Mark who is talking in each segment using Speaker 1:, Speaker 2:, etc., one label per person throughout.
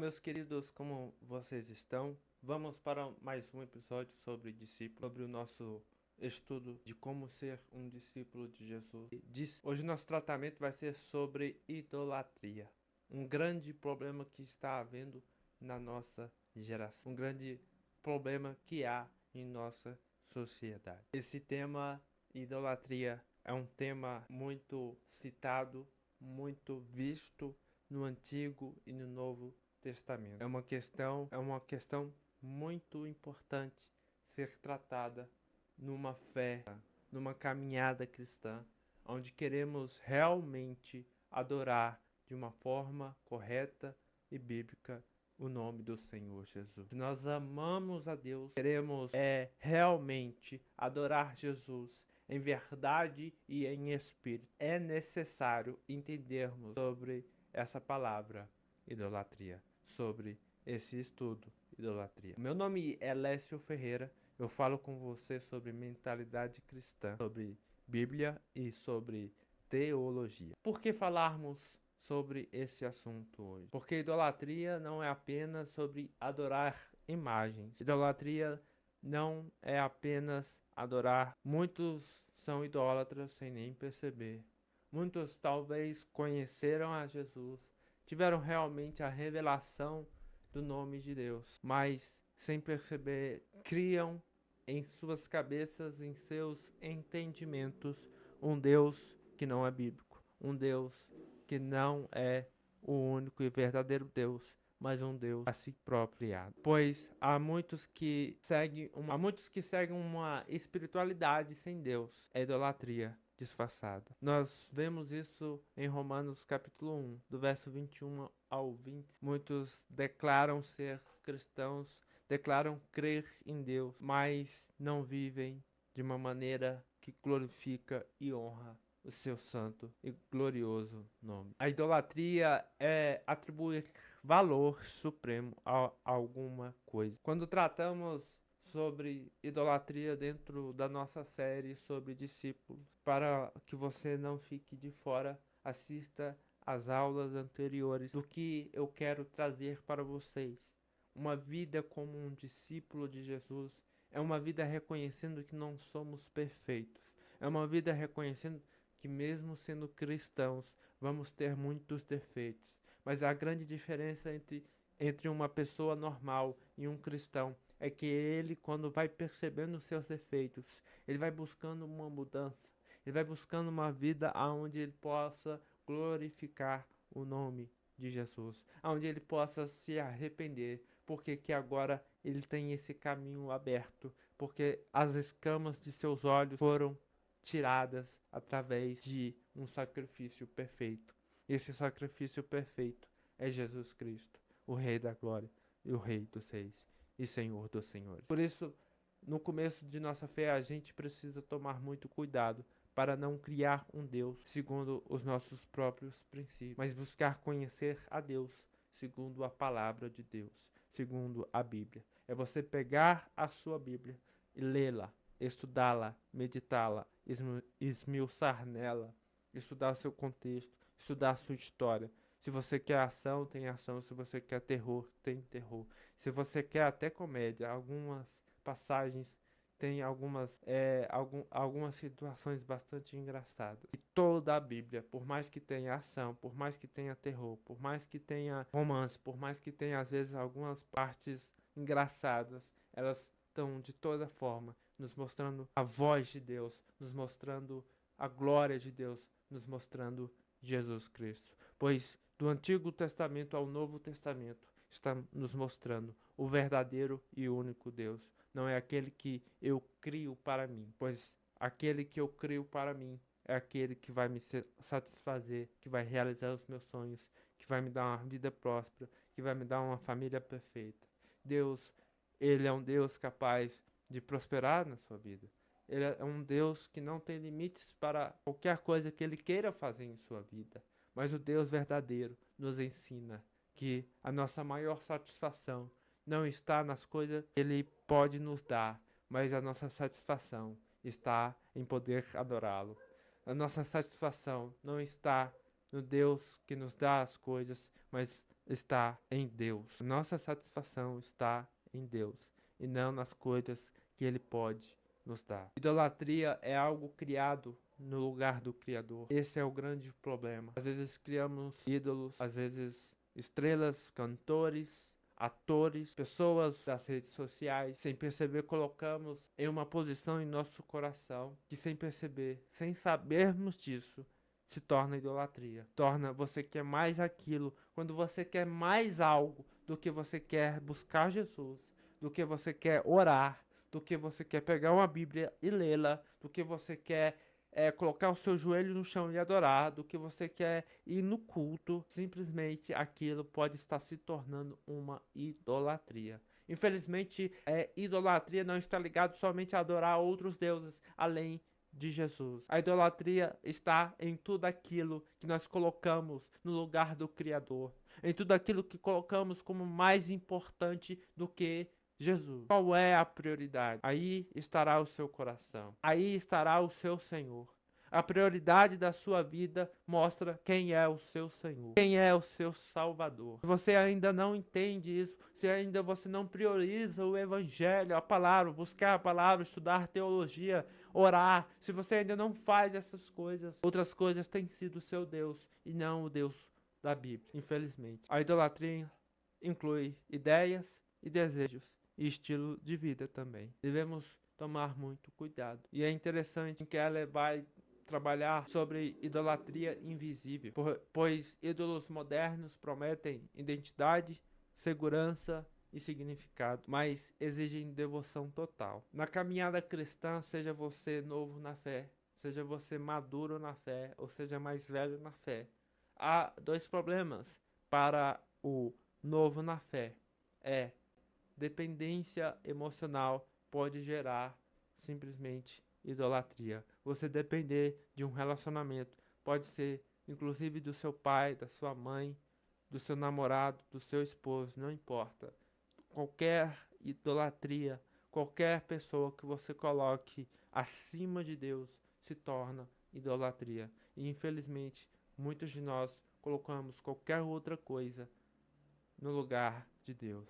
Speaker 1: meus queridos, como vocês estão? Vamos para mais um episódio sobre discípulo, sobre o nosso estudo de como ser um discípulo de Jesus. Hoje nosso tratamento vai ser sobre idolatria, um grande problema que está havendo na nossa geração, um grande problema que há em nossa sociedade. Esse tema, idolatria, é um tema muito citado, muito visto no Antigo e no Novo Testamento. É uma questão muito importante ser tratada numa fé, numa caminhada cristã, onde queremos realmente adorar de uma forma correta e bíblica o nome do Senhor Jesus. Se nós amamos a Deus, queremos realmente adorar Jesus em verdade e em espírito, é necessário entendermos sobre essa palavra idolatria, sobre esse estudo idolatria. Meu nome é Lécio Ferreira, eu falo com você sobre mentalidade cristã, sobre Bíblia e sobre teologia. Por que falarmos sobre esse assunto hoje? Porque idolatria não é apenas sobre adorar imagens. Idolatria não é apenas adorar. Muitos são idólatras sem nem perceber. Muitos talvez conheceram a Jesus, tiveram realmente a revelação do nome de Deus, mas sem perceber, criam em suas cabeças, em seus entendimentos, um Deus que não é bíblico, um Deus que não é o único e verdadeiro Deus, mas um Deus a si propriado. Pois há muitos que seguem uma espiritualidade sem Deus, é idolatria disfarçada. Nós vemos isso em Romanos capítulo 1, do verso 21 ao 20. Muitos declaram ser cristãos, declaram crer em Deus, mas não vivem de uma maneira que glorifica e honra o seu santo e glorioso nome. A idolatria é atribuir valor supremo a alguma coisa. Quando tratamos sobre idolatria dentro da nossa série sobre discípulos, para que você não fique de fora, assista às aulas anteriores do que eu quero trazer para vocês. Uma vida como um discípulo de Jesus é uma vida reconhecendo que não somos perfeitos. É uma vida reconhecendo que mesmo sendo cristãos, vamos ter muitos defeitos. Mas a grande diferença entre uma pessoa normal e um cristão é que ele, quando vai percebendo os seus defeitos, ele vai buscando uma mudança. Ele vai buscando uma vida onde ele possa glorificar o nome de Jesus, onde ele possa se arrepender, porque que agora ele tem esse caminho aberto, porque as escamas de seus olhos foram tiradas através de um sacrifício perfeito. Esse sacrifício perfeito é Jesus Cristo, o Rei da Glória e o Rei dos Reis e Senhor dos Senhores. Por isso, no começo de nossa fé, a gente precisa tomar muito cuidado para não criar um Deus segundo os nossos próprios princípios, mas buscar conhecer a Deus segundo a palavra de Deus, segundo a Bíblia. É você pegar a sua Bíblia e lê-la, estudá-la, meditá-la, esmiuçar nela, estudar o seu contexto, estudar a sua história. Se você quer ação, tem ação. Se você quer terror, tem terror. Se você quer até comédia, algumas passagens tem algumas situações bastante engraçadas. E toda a Bíblia, por mais que tenha ação, por mais que tenha terror, por mais que tenha romance, por mais que tenha às vezes algumas partes engraçadas, elas estão de toda forma nos mostrando a voz de Deus, nos mostrando a glória de Deus, nos mostrando Jesus Cristo. Pois do Antigo Testamento ao Novo Testamento está nos mostrando o verdadeiro e único Deus. Não é aquele que eu crio para mim, pois aquele que eu crio para mim é aquele que vai me satisfazer, que vai realizar os meus sonhos, que vai me dar uma vida próspera, que vai me dar uma família perfeita. Deus, ele é um Deus capaz de prosperar na sua vida. Ele é um Deus que não tem limites para qualquer coisa que ele queira fazer em sua vida. Mas o Deus verdadeiro nos ensina que a nossa maior satisfação não está nas coisas que ele pode nos dar, mas a nossa satisfação está em poder adorá-lo. A nossa satisfação não está no Deus que nos dá as coisas, mas está em Deus. Nossa satisfação está em Deus e não nas coisas que Ele pode nos dar. Idolatria é algo criado no lugar do Criador. Esse é o grande problema. Às vezes criamos ídolos, às vezes estrelas, cantores, atores, pessoas das redes sociais, sem perceber colocamos em uma posição em nosso coração que sem perceber, sem sabermos disso, se torna idolatria. Torna você quer mais aquilo, quando você quer mais algo do que você quer buscar Jesus, do que você quer orar, do que você quer pegar uma Bíblia e lê-la, do que você quer colocar o seu joelho no chão e adorar, do que você quer ir no culto, simplesmente aquilo pode estar se tornando uma idolatria. Infelizmente, idolatria não está ligado somente a adorar outros deuses além de Jesus. A idolatria está em tudo aquilo que nós colocamos no lugar do Criador, em tudo aquilo que colocamos como mais importante do que Jesus. Qual é a prioridade? Aí estará o seu coração. Aí estará o seu Senhor. A prioridade da sua vida mostra quem é o seu Senhor, quem é o seu Salvador. Se você ainda não entende isso, se ainda você não prioriza o Evangelho, a palavra, buscar a palavra, estudar teologia, orar, se você ainda não faz essas coisas, outras coisas têm sido o seu Deus e não o Deus da Bíblia, infelizmente. A idolatria inclui ideias e desejos e estilo de vida também. Devemos tomar muito cuidado. E é interessante que ela vai trabalhar sobre idolatria invisível, pois ídolos modernos prometem identidade, segurança e significado, mas exigem devoção total. Na caminhada cristã, seja você novo na fé, seja você maduro na fé, ou seja mais velho na fé, há dois problemas para o novo na fé. Dependência emocional pode gerar simplesmente idolatria. Você depender de um relacionamento pode ser inclusive do seu pai, da sua mãe, do seu namorado, do seu esposo, não importa. Qualquer idolatria, qualquer pessoa que você coloque acima de Deus se torna idolatria. E infelizmente, muitos de nós colocamos qualquer outra coisa no lugar de Deus.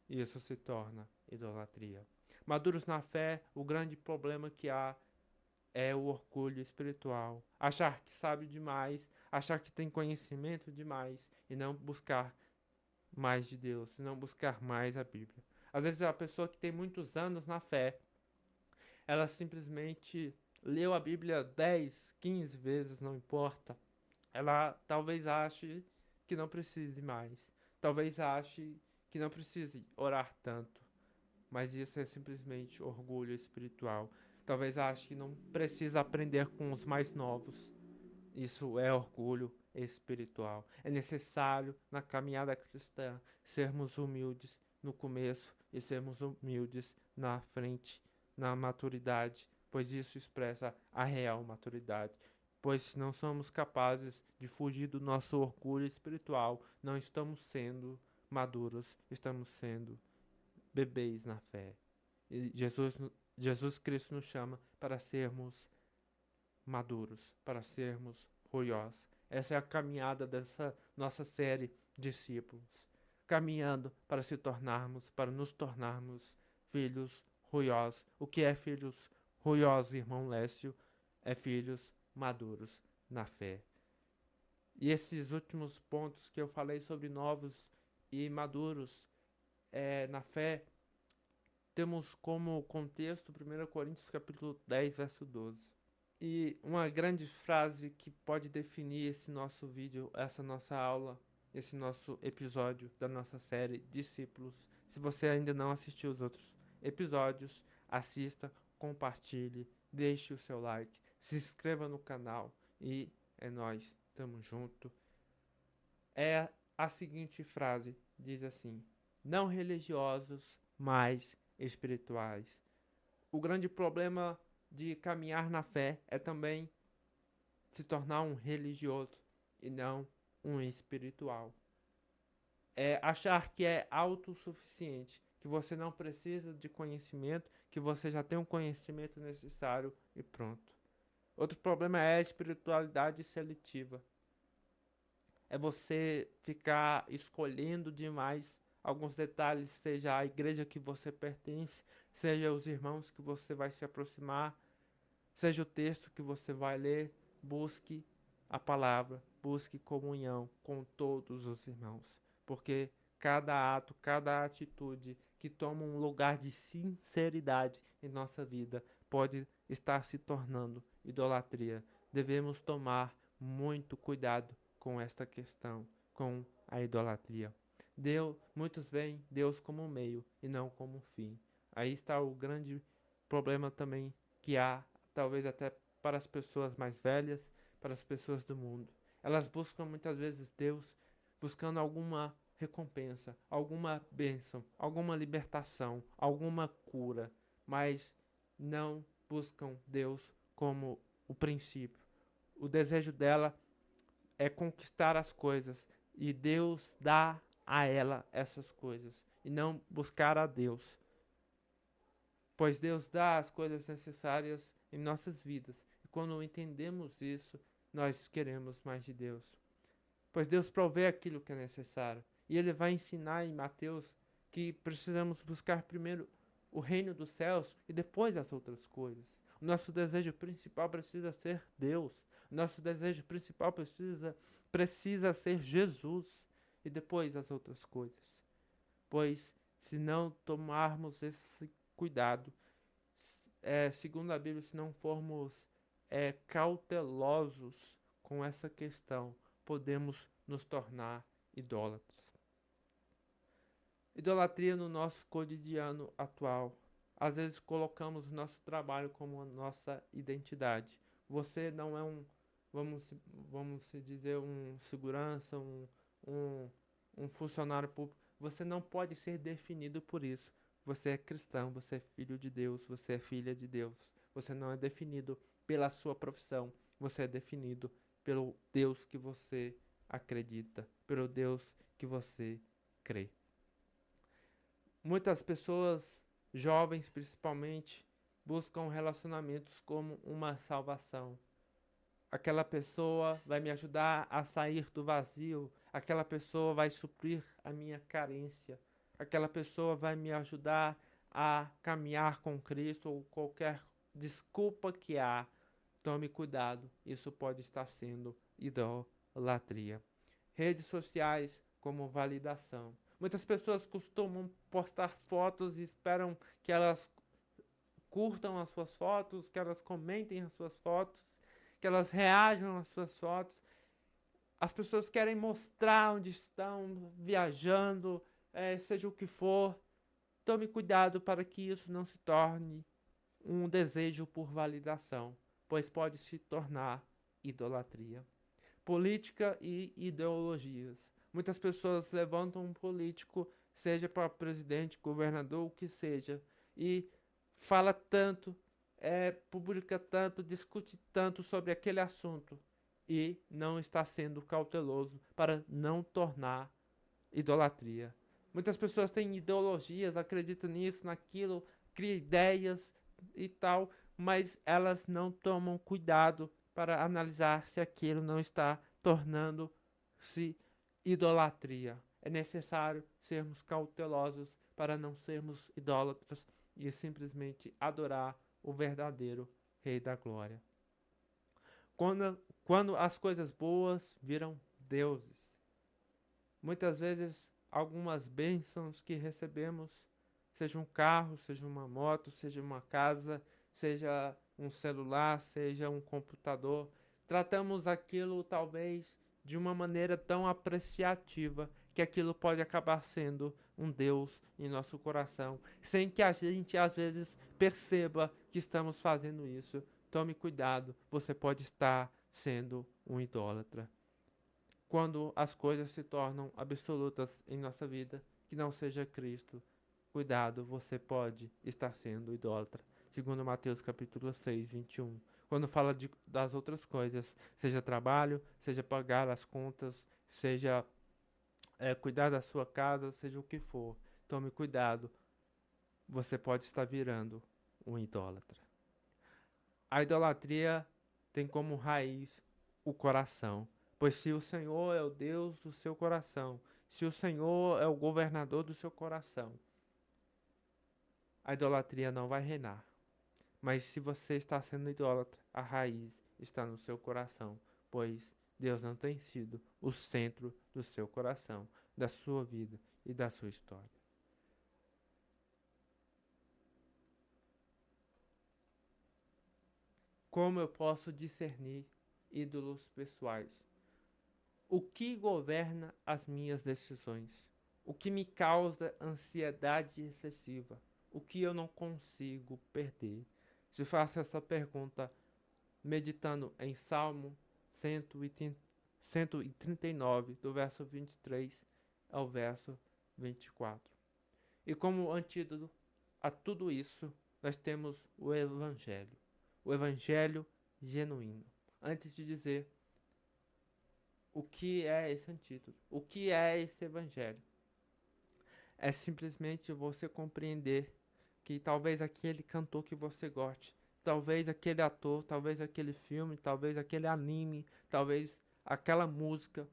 Speaker 1: E isso se torna idolatria. Maduros na fé, o grande problema que há é o orgulho espiritual. Achar que sabe demais, achar que tem conhecimento demais e não buscar mais de Deus, e não buscar mais a Bíblia. Às vezes a pessoa que tem muitos anos na fé, ela simplesmente leu a Bíblia 10, 15 vezes, não importa. Ela talvez ache que não precise mais. Talvez ache que não precise orar tanto. Mas isso é simplesmente orgulho espiritual. Talvez ache que não precisa aprender com os mais novos. Isso é orgulho espiritual. É necessário, na caminhada cristã, sermos humildes no começo e sermos humildes na frente, na maturidade, pois isso expressa a real maturidade. Pois se não somos capazes de fugir do nosso orgulho espiritual, não estamos sendo maduros, estamos sendo bebês na fé. E Jesus Cristo nos chama para sermos maduros, para sermos ruiosos. Essa é a caminhada dessa nossa série Discípulos, caminhando para nos tornarmos filhos ruiosos. O que é filhos ruiosos, irmão Lécio? É filhos maduros na fé. E esses últimos pontos que eu falei sobre novos e maduros na fé, temos como contexto 1 Coríntios capítulo 10, verso 12. E uma grande frase que pode definir esse nosso vídeo, essa nossa aula, esse nosso episódio da nossa série Discípulos. Se você ainda não assistiu os outros episódios, assista, compartilhe, deixe o seu like, se inscreva no canal e é nóis, tamo junto. É a seguinte frase, diz assim: não religiosos, mas espirituais. O grande problema de caminhar na fé é também se tornar um religioso e não um espiritual. É achar que é autossuficiente, que você não precisa de conhecimento, que você já tem o conhecimento necessário e pronto. Outro problema é a espiritualidade seletiva. é você ficar escolhendo demais alguns detalhes, seja a igreja que você pertence, seja os irmãos que você vai se aproximar, seja o texto que você vai ler. Busque a palavra, busque comunhão com todos os irmãos, porque cada ato, cada atitude que toma um lugar de sinceridade em nossa vida pode estar se tornando idolatria. Devemos tomar muito cuidado com esta questão, com a idolatria. Muitos veem Deus como um meio e não como um fim. Aí está o grande problema também que há, talvez até para as pessoas mais velhas, para as pessoas do mundo. Elas buscam muitas vezes Deus buscando alguma recompensa, alguma bênção, alguma libertação, alguma cura, mas não buscam Deus como o princípio. O desejo dela é conquistar as coisas e Deus dá a ela essas coisas e não buscar a Deus. Pois Deus dá as coisas necessárias em nossas vidas. E quando entendemos isso, nós queremos mais de Deus. Pois Deus provê aquilo que é necessário. E Ele vai ensinar em Mateus que precisamos buscar primeiro o reino dos céus e depois as outras coisas. O nosso desejo principal precisa ser Deus. O nosso desejo principal precisa ser Jesus e depois as outras coisas. Pois se não tomarmos esse cuidado, segundo a Bíblia, se não formos cautelosos com essa questão, podemos nos tornar idólatras. Idolatria no nosso cotidiano atual. Às vezes colocamos o nosso trabalho como a nossa identidade. Você não é vamos se dizer, um segurança, um funcionário público. Você não pode ser definido por isso. Você é cristão, você é filho de Deus, você é filha de Deus. Você não é definido pela sua profissão. Você é definido pelo Deus que você acredita, pelo Deus que você crê. Muitas pessoas, jovens principalmente, buscam relacionamentos como uma salvação. Aquela pessoa vai me ajudar a sair do vazio. Aquela pessoa vai suprir a minha carência. Aquela pessoa vai me ajudar a caminhar com Cristo ou qualquer desculpa que há. Tome cuidado, isso pode estar sendo idolatria. Redes sociais como validação. Muitas pessoas costumam postar fotos e esperam que elas curtam as suas fotos, que elas comentem as suas fotos, que elas reajam às suas fotos. As pessoas querem mostrar onde estão, viajando, seja o que for. Tome cuidado para que isso não se torne um desejo por validação, pois pode se tornar idolatria. Política e ideologias. Muitas pessoas levantam um político, seja para presidente, governador, o que seja, e fala tanto, publica tanto, discute tanto sobre aquele assunto e não está sendo cauteloso para não tornar idolatria. Muitas pessoas têm ideologias, acreditam nisso, naquilo, criam ideias e tal, mas elas não tomam cuidado para analisar se aquilo não está tornando-se idolatria. É necessário sermos cautelosos para não sermos idólatras e simplesmente adorar o verdadeiro Rei da Glória. Quando as coisas boas viram deuses. Muitas vezes, algumas bênçãos que recebemos, seja um carro, seja uma moto, seja uma casa, seja um celular, seja um computador, tratamos aquilo talvez de uma maneira tão apreciativa que aquilo pode acabar sendo um Deus em nosso coração, sem que a gente às vezes perceba que estamos fazendo isso. Tome cuidado, você pode estar sendo um idólatra. Quando as coisas se tornam absolutas em nossa vida, que não seja Cristo, cuidado, você pode estar sendo idólatra. Segundo Mateus capítulo 6, 21. Quando fala das outras coisas, seja trabalho, seja pagar as contas, seja cuidar da sua casa, seja o que for, tome cuidado, você pode estar virando um idólatra. A idolatria tem como raiz o coração, Pois se o Senhor é o Deus do seu coração, se o Senhor é o governador do seu coração, a idolatria não vai reinar. Mas se você está sendo idólatra, a raiz está no seu coração, pois Deus não tem sido o centro do seu coração, da sua vida e da sua história. Como eu posso discernir ídolos pessoais? O que governa as minhas decisões? O que me causa ansiedade excessiva? O que eu não consigo perder? Se faço essa pergunta meditando em Salmo 139, do verso 23 ao verso 24. E como antídoto a tudo isso, nós temos o Evangelho genuíno. Antes de dizer o que é esse antídoto, o que é esse Evangelho, é simplesmente você compreender que talvez aquele cantor que você goste, talvez aquele ator, talvez aquele filme, talvez aquele anime, talvez aquela música,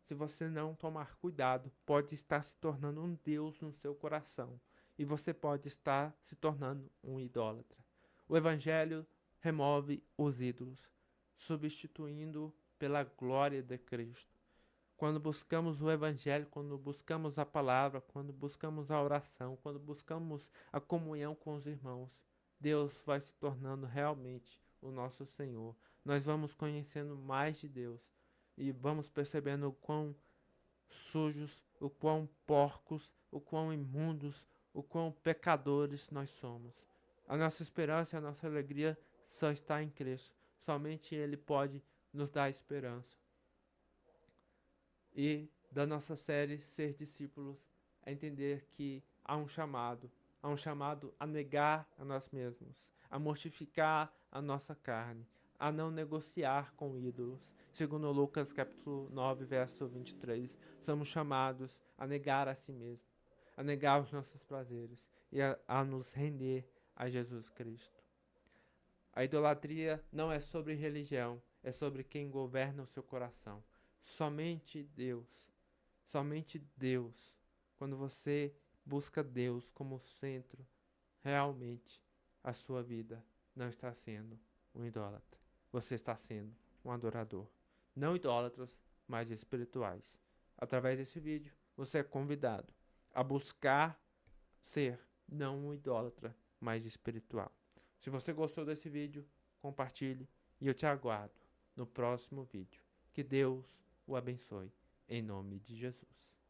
Speaker 1: se você não tomar cuidado, pode estar se tornando um Deus no seu coração. E você pode estar se tornando um idólatra. O Evangelho remove os ídolos, substituindo pela glória de Cristo. Quando buscamos o Evangelho, quando buscamos a palavra, quando buscamos a oração, quando buscamos a comunhão com os irmãos, Deus vai se tornando realmente o nosso Senhor. Nós vamos conhecendo mais de Deus e vamos percebendo o quão sujos, o quão porcos, o quão imundos, o quão pecadores nós somos. A nossa esperança e a nossa alegria só está em Cristo. Somente Ele pode nos dar esperança. E da nossa série Ser Discípulos, é entender que há um chamado a negar a nós mesmos, a mortificar a nossa carne, a não negociar com ídolos. Segundo Lucas capítulo 9, verso 23, somos chamados a negar a si mesmo, a negar os nossos prazeres e a nos render a Jesus Cristo. A idolatria não é sobre religião, é sobre quem governa o seu coração. Somente Deus, quando você busca Deus como centro, realmente a sua vida não está sendo um idólatra. Você está sendo um adorador. Não idólatras, mas espirituais. Através desse vídeo, você é convidado a buscar ser não um idólatra, mas espiritual. Se você gostou desse vídeo, compartilhe e eu te aguardo no próximo vídeo. Que Deus o abençoe, em nome de Jesus.